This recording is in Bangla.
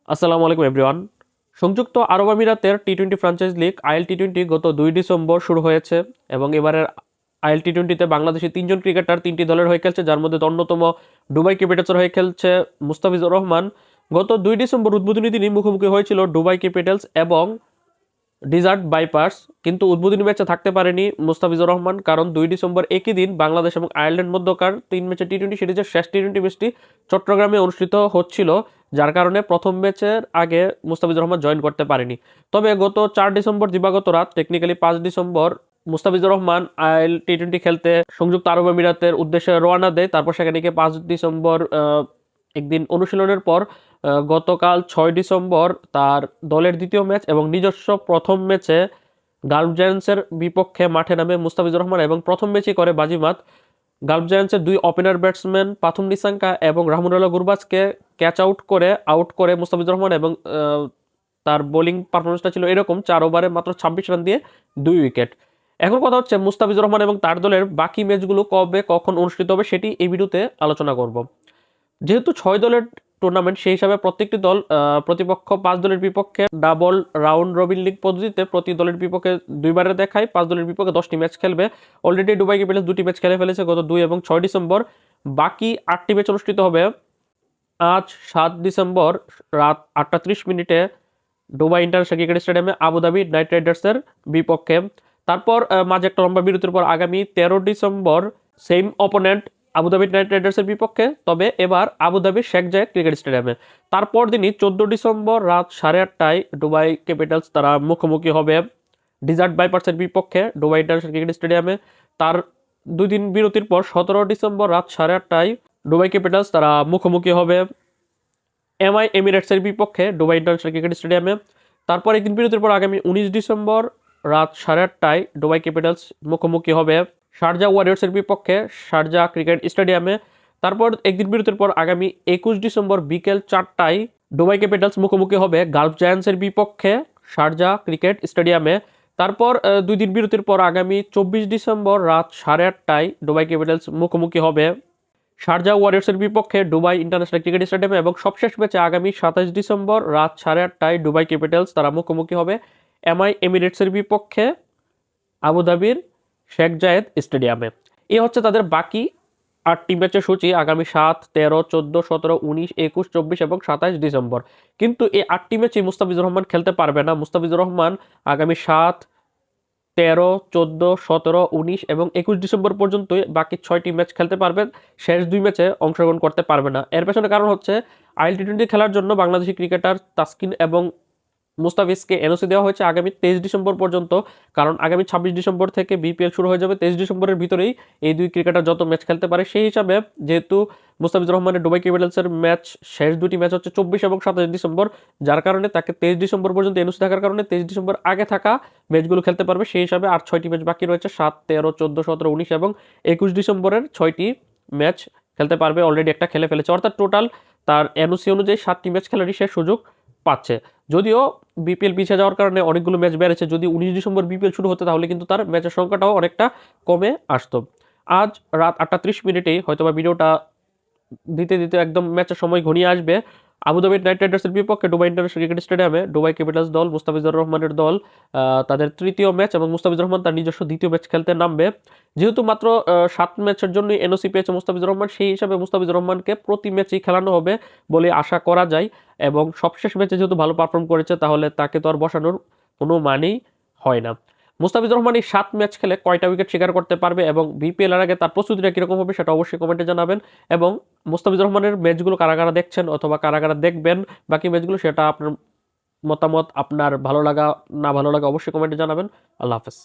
আসসালামু আলাইকুম এভরিওয়ান। সংযুক্ত আরব আমিরাতের টি-20 ফ্র্যাঞ্চাইজ লিগ আইএল-টি20 গত 2 ডিসেম্বর শুরু হয়েছে এবং এবারের আইএল-টি20তে বাংলাদেশি 3জন ক্রিকেটার 3টি দলের হয়ে খেলছে, যার মধ্যে অন্যতম দুবাই ক্যাপিটালসের হয়ে খেলছে মুস্তাফিজুর রহমান। গত 2 ডিসেম্বর উদ্বোধনী দিনই মুখোমুখি হয়েছিল দুবাই ক্যাপিটালস এবং ডিজার্ট বাইপার্স, কিন্তু উদ্বোধনী ম্যাচে থাকতে পারেনি মুস্তাফিজুর রহমান, কারণ 2 ডিসেম্বর একই দিন বাংলাদেশ এবং আয়ারল্যান্ড মধ্যকার 3 ম্যাচের টি-20 সিরিজের শেষ টি-20 ম্যাচটি চট্টগ্রামে অনুষ্ঠিত হচ্ছিল, যার কারণে প্রথম ম্যাচের আগে মুস্তাফিজুর রহমান জয়েন করতে পারেনি। তবে গত 4 ডিসেম্বর দিবাগত রাত, technically 5 December, Mustafizur Rahman IL টি-20 খেলতে সংযুক্ত আরব আমিরাতের উদ্দেশ্যে রওনা দেয়। তারপর সেখানে গিয়ে 5 ডিসেম্বর একদিন অনুশীলনের পর গতকাল 6 ডিসেম্বর তার দলের দ্বিতীয় ম্যাচ এবং নিজস্ব প্রথম ম্যাচে গালফ জায়ান্টসের বিপক্ষে মাঠে নামে মুস্তাফিজুর রহমান এবং প্রথম ম্যাচই করে বাজিমাত। গালফ জায়ান্টসের 2 ওপেনার ব্যাটসম্যান পাথুম নিসাঙ্কা এবং রাহমুনুল্লাহ গুরবাজকে ক্যাচ আউট করে মুস্তাফিজুর রহমান, এবং তার বোলিং পারফরমেন্সটা ছিল এরকম: 4 ওভারে মাত্র 26 রান দিয়ে 2 উইকেট। এখন কথা হচ্ছে মুস্তাফিজুর রহমান এবং তার দলের বাকি ম্যাচগুলো কবে কখন অনুষ্ঠিত হবে সেটি এই ভিডিওতে আলোচনা করব। যেহেতু 6 দলের টুর্নামেন্ট, সেই হিসাবে প্রত্যেকটি দল প্রতিপক্ষ 5 দলের বিপক্ষে ডাবল রাউন্ড রবিন লিগ পদ্ধতিতে প্রতি দলের বিপক্ষে 2বারে দেখায় 5 দলের বিপক্ষে 10টি ম্যাচ খেলবে। অলরেডি দুবাই ক্যাপিটালস 2টি ম্যাচ খেলে ফেলেছে গত 2 এবং 6 ডিসেম্বর। বাকি 8টি ম্যাচ অনুষ্ঠিত হবে আজ 7 ডিসেম্বর রাত 8:30 দুবাই ইন্টারন্যাশনাল ক্রিকেট স্টেডিয়ামে আবুধাবি নাইট রাইডার্সের বিপক্ষে। তারপর মাঝে একটা লম্বা বিরতির পর আগামী 13 December same opponent Abu Dhabi knight রাইডার্সের বিপক্ষে, তবে এবার আবুধাবির শেখ জায়েদ ক্রিকেট স্টেডিয়ামে। তারপর দিনই 14 ডিসেম্বর রাত 8:30 দুবাই ক্যাপিটালস তারা মুখোমুখি হবে ডিজার্ট বাইপার্সের বিপক্ষে দুবাই ইন্টারন্যাশনাল ক্রিকেট স্টেডিয়ামে। তার 2 দিন বিরতির পর 17 ডিসেম্বর রাত 8:30 দুবাই ক্যাপিটালস তারা মুখোমুখি হবে এমআই এমিরেটসের বিপক্ষে দুবাই ইন্টারন্যাশনাল ক্রিকেট স্টেডিয়ামে। তারপর একদিন বিরতির পর আগামী 19 ডিসেম্বর রাত 8:30 দুবাই ক্যাপিটালস মুখোমুখি হবে শারজা ওয়ারিয়র্সের বিপক্ষে শারজা ক্রিকেট স্টেডিয়ামে। তারপর একদিন বিরতির পর আগামী 21 ডিসেম্বর বিকেল 4টায় দুবাই ক্যাপিটালস মুখোমুখি হবে গালফ জায়ান্টসের বিপক্ষে শারজা ক্রিকেট স্টেডিয়ামে। তারপর 2 দিন বিরতির পর আগামী 24 ডিসেম্বর রাত 8:30 দুবাই ক্যাপিটালস মুখোমুখি হবে শারজা ওয়ারিয়র্সের বিপক্ষে দুবাই ইন্টারন্যাশনাল ক্রিকেট স্টেডিয়ামে। এবং সবশেষ ম্যাচে আগামী 27 ডিসেম্বর রাত 8:30 দুবাই ক্যাপিটালস তারা মুখোমুখি হবে এমআই এমিরেটসের বিপক্ষে আবুধাবির শেখ জায়েদ স্টেডিয়ামে। এই হচ্ছে তাদের বাকি 8টি ম্যাচের সূচি আগামী 7, 13, 14, 17, 19, 21, 24 এবং 27 ডিসেম্বর। কিন্তু এই 8টি ম্যাচে মুস্তাফিজুর রহমান খেলতে পারবে না। মুস্তাফিজুর রহমান আগামী 7, 13, 14, 17, 19 এবং 21 ডিসেম্বর পর্যন্ত বাকি 6টি ম্যাচ খেলতে পারবেন। শেষ 2 ম্যাচে অংশগ্রহণ করতে পারবে না। এর পেছনে কারণ হচ্ছে আইএল-টি20 খেলার জন্য বাংলাদেশি ক্রিকেটার তাসকিন এবং মুস্তাফিজকে এনওসি দেওয়া হয়েছে আগামী 23 ডিসেম্বর পর্যন্ত, কারণ আগামী 26 ডিসেম্বর থেকে বিপিএল শুরু হয়ে যাবে। 23 ডিসেম্বরের ভিতরেই এই 2 ক্রিকেটার যত ম্যাচ খেলতে পারে, সেই হিসাবে যেহেতু মুস্তাফিজুর রহমানের দুবাই ক্যাপিটালসের ম্যাচ শেষ 2টি ম্যাচ হচ্ছে 24 এবং 27 ডিসেম্বর, যার কারণে তাকে 23 ডিসেম্বর পর্যন্ত এনওসি থাকার কারণে 23 ডিসেম্বর আগে থাকা ম্যাচগুলো খেলতে পারবে। সেই হিসাবে আর 6টি ম্যাচ বাকি রয়েছে: 7, 13, 14, 17, 19 এবং 21 ডিসেম্বরের 6টি ম্যাচ খেলতে পারবে। অলরেডি একটা খেলে ফেলেছে, অর্থাৎ টোটাল তার এনওসি অনুযায়ী 7টি ম্যাচ খেলারই সে সুযোগ পাচ্ছে। যদিও বিপিএল পিছিয়ে যাওয়ার কারণে অনেকগুলো ম্যাচ বেড়েছে, যদি 19 ডিসেম্বর বিপিএল শুরু হতো তাহলে কিন্তু তার ম্যাচের সংখ্যাটাও অনেকটা কমে আসতো। আজ রাত 8:30 হয়তোবা ভিডিওটা দিতে দিতে একদম ম্যাচের সময় ঘনিয়ে আসবে। আবুধাবি নাইট রাইডার্সের বিপক্ষে দুবাই ইন্টারন্যাশনাল ক্রিকেট স্টেডিয়ামে দুবাই ক্যাপিটালস দল, মুস্তাফিজুর রহমানের দল তাদের তৃতীয় ম্যাচ এবং মুস্তাফিজুর রহমান তার নিজস্ব দ্বিতীয় ম্যাচ খেলতে নামবে। যেহেতু মাত্র 7 ম্যাচের জন্য এনওসি পেয়েছে মুস্তাফিজুর রহমান, সেই হিসাবে মুস্তাফিজুর রহমানকে প্রতি ম্যাচেই খেলানো হবে বলে আশা করা যায়। এবং সবশেষ ম্যাচে যেহেতু ভালো পারফর্ম করেছে, তাহলে তাকে তো আর বসানোর কোনো মানেই হয় না। মুস্তাফিজুর রহমান এই 7 ম্যাচ খেলে কয়টা উইকেট শিকার করতে পারবে এবং বিপিএল এর আগে তার প্রস্তুতিটা কীরকম হবে সেটা অবশ্যই কমেন্টে জানাবেন। এবং মুস্তাফিজুর রহমানের ম্যাচগুলো কারা কারা দেখছেন অথবা কারা কারা দেখবেন বাকি ম্যাচগুলো, সেটা আপনার মতামত, আপনার ভালো লাগা না ভালো লাগা অবশ্যই কমেন্টে জানাবেন। আল্লাহ হাফেজ।